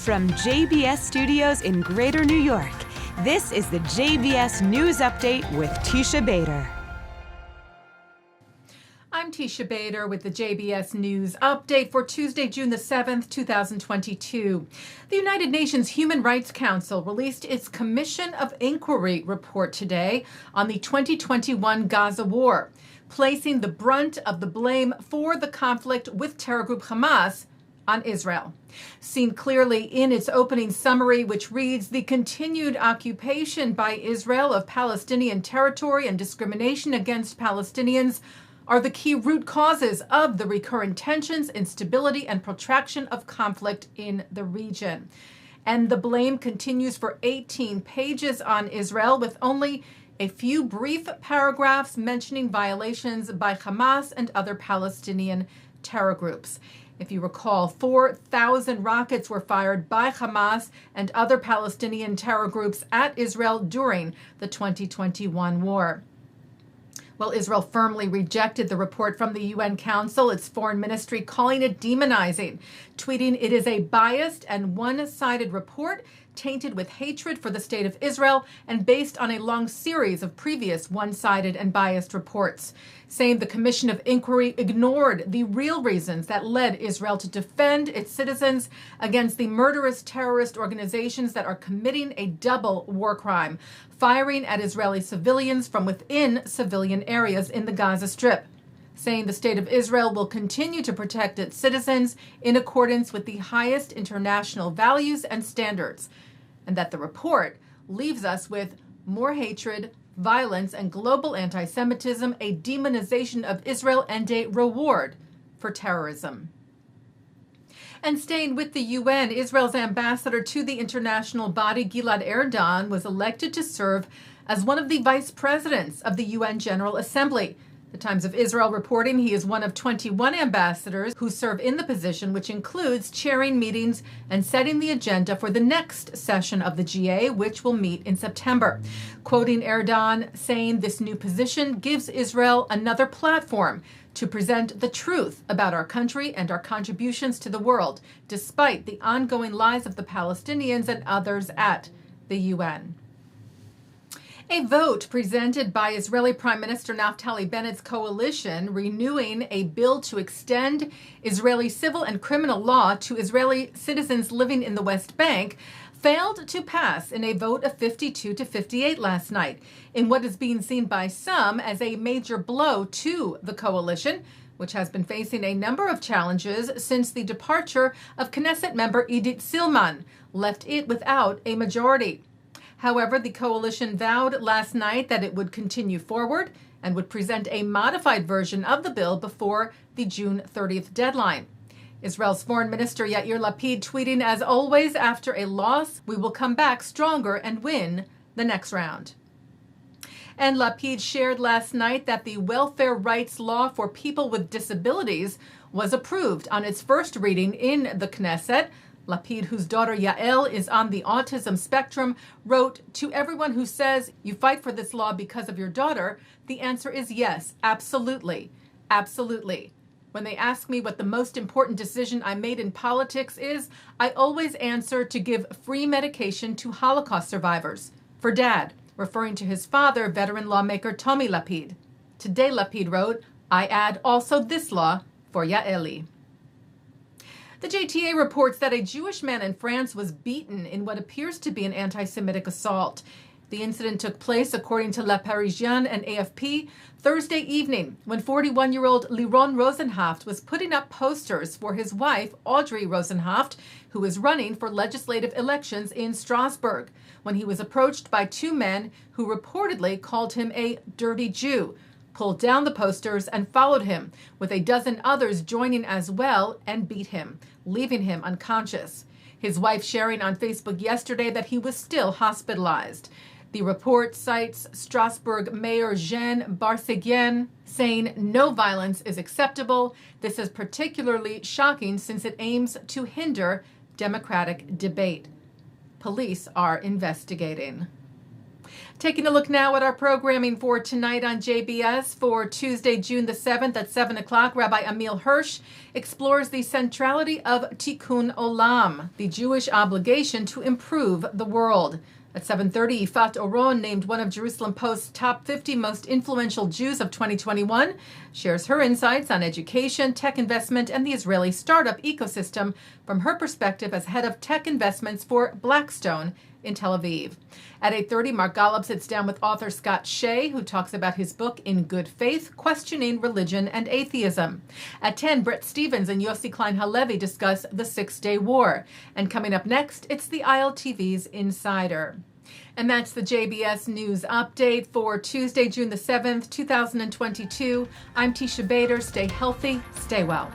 From JBS Studios in Greater New York, this is the JBS News Update with Teisha Bader. I'm Teisha Bader with the JBS News Update for Tuesday, June the 7th, 2022. The United Nations Human Rights Council released its Commission of Inquiry report today on the 2021 Gaza war, placing the brunt of the blame for the conflict with terror group Hamas on Israel. Seen clearly in its opening summary, which reads, "The continued occupation by Israel of Palestinian territory and discrimination against Palestinians are the key root causes of the recurrent tensions, instability, and protraction of conflict in the region." And the blame continues for 18 pages on Israel, with only a few brief paragraphs mentioning violations by Hamas and other Palestinian terror groups. If you recall, 4,000 rockets were fired by Hamas and other Palestinian terror groups at Israel during the 2021 war. Well, Israel firmly rejected the report from the UN Council, its foreign ministry calling it demonizing, tweeting it is a biased and one-sided report tainted with hatred for the state of Israel and based on a long series of previous one-sided and biased reports, saying the Commission of Inquiry ignored the real reasons that led Israel to defend its citizens against the murderous terrorist organizations that are committing a double war crime, firing at Israeli civilians from within civilian areas in the Gaza Strip, saying the state of Israel will continue to protect its citizens in accordance with the highest international values and standards, and that the report leaves us with more hatred, violence, and global anti-Semitism, a demonization of Israel, and a reward for terrorism. And staying with the UN, Israel's ambassador to the international body, Gilad Erdan, was elected to serve as one of the vice presidents of the UN General Assembly. The Times of Israel reporting he is one of 21 ambassadors who serve in the position, which includes chairing meetings and setting the agenda for the next session of the GA, which will meet in September. Quoting Erdan, saying this new position gives Israel another platform to present the truth about our country and our contributions to the world, despite the ongoing lies of the Palestinians and others at the UN. A vote presented by Israeli Prime Minister Naftali Bennett's coalition renewing a bill to extend Israeli civil and criminal law to Israeli citizens living in the West Bank failed to pass in a vote of 52 to 58 last night, in what is being seen by some as a major blow to the coalition, which has been facing a number of challenges since the departure of Knesset member Idit Silman left it without a majority. However, the coalition vowed last night that it would continue forward and would present a modified version of the bill before the June 30th deadline. Israel's Foreign Minister Yair Lapid tweeting, "As always, after a loss, we will come back stronger and win the next round." And Lapid shared last night that the welfare rights law for people with disabilities was approved on its first reading in the Knesset. Lapid, whose daughter Yael is on the autism spectrum, wrote, "To everyone who says you fight for this law because of your daughter, the answer is yes, absolutely, absolutely. When they ask me what the most important decision I made in politics is, I always answer to give free medication to Holocaust survivors. For Dad," referring to his father, veteran lawmaker Tommy Lapid. Today, Lapid wrote, "I add also this law for Yaeli." The JTA reports that a Jewish man in France was beaten in what appears to be an anti-Semitic assault. The incident took place, according to Le Parisien and AFP, Thursday evening when 41-year-old Liron Rosenhaft was putting up posters for his wife, Audrey Rosenhaft, who is running for legislative elections in Strasbourg, when he was approached by two men who reportedly called him a dirty Jew, pulled down the posters, and followed him, with a dozen others joining as well, and beat him, leaving him unconscious. His wife sharing on Facebook yesterday that he was still hospitalized. The report cites Strasbourg Mayor Jean Barseguien, saying no violence is acceptable. This is particularly shocking since it aims to hinder democratic debate. Police are investigating. Taking a look now at our programming for tonight on JBS for Tuesday, June the 7th at 7 o'clock, Rabbi Ammiel Hirsch explores the centrality of Tikkun Olam, the Jewish obligation to improve the world. At 7:30, Yifat Oron, named one of Jerusalem Post's top 50 most influential Jews of 2021, shares her insights on education, tech investment, and the Israeli startup ecosystem from her perspective as head of tech investments for Blackstone in Tel Aviv. At 8:30, Mark Golub sits down with author Scott Shay, who talks about his book, In Good Faith, Questioning Religion and Atheism. At 10, Bret Stephens and Yossi Klein Halevi discuss the Six-Day War. And coming up next, it's the ILTV's Insider. And that's the JBS News Update for Tuesday, June the 7th, 2022. I'm Teisha Bader. Stay healthy, stay well.